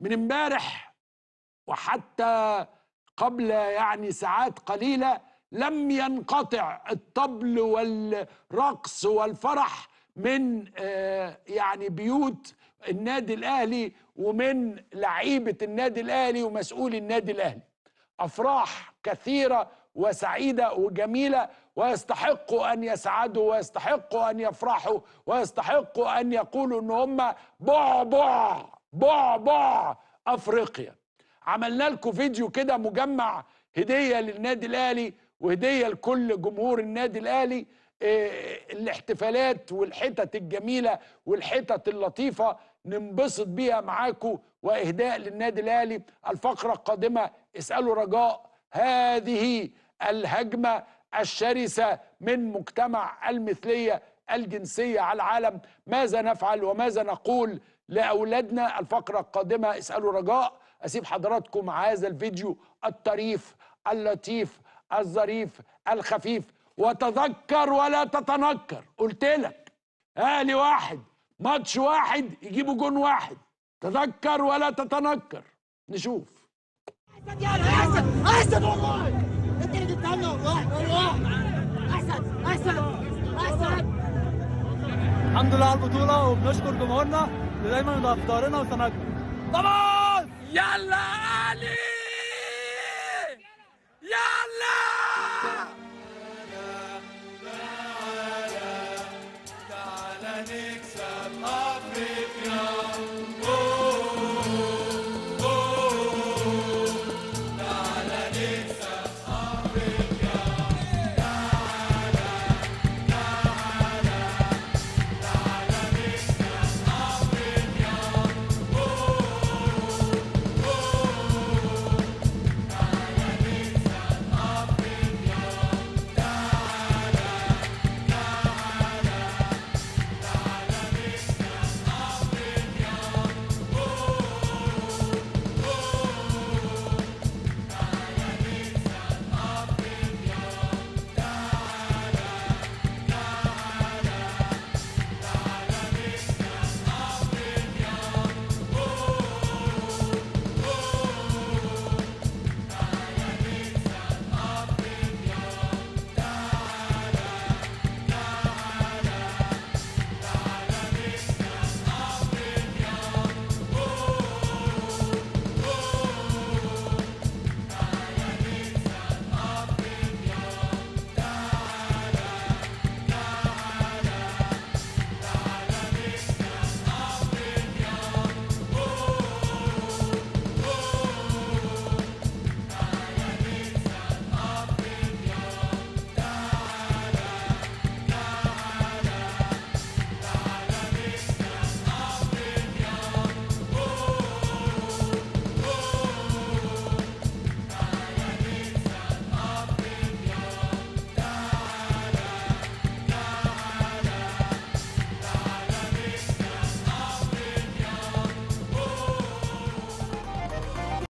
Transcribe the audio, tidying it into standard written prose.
من امبارح وحتى قبل يعني ساعات قليلة لم ينقطع الطبل والرقص والفرح من يعني بيوت النادي الأهلي ومن لعيبة النادي الأهلي ومسؤولي النادي الأهلي. أفراح كثيرة وسعيدة وجميلة، ويستحقوا أن يسعدوا ويستحقوا أن يفرحوا ويستحقوا أن يقولوا إن هم بعبع بعبع أفريقيا. عملنا لكم فيديو كده مجمع هدية للنادي الأهلي وهدية لكل جمهور النادي الأهلي، الاحتفالات والحتت الجميلة والحتت اللطيفة ننبسط بيها معاكم وإهداء للنادي الأهلي. الفقرة القادمة اسألوا رجاء هذه الهجمة الشرسة من مجتمع المثلية الجنسية على العالم، ماذا نفعل وماذا نقول لأولادنا؟ الفقرة القادمة اسألوا رجاء. أسيب حضراتكم مع هذا الفيديو الطريف اللطيف الظريف الخفيف، وتذكر ولا تتنكر. قلت لك اهلي واحد ماتش واحد يجيبوا جون واحد، تذكر ولا تتنكر. نشوف. احسن احسن والله انت اللي جبتها لنا والله احسن احسن احسن. الحمد لله على البطولة وبنشكر جمهورنا اللي دايما بيبقى في ظهرنا وسندنا. طبعا يلا اهلي يلا.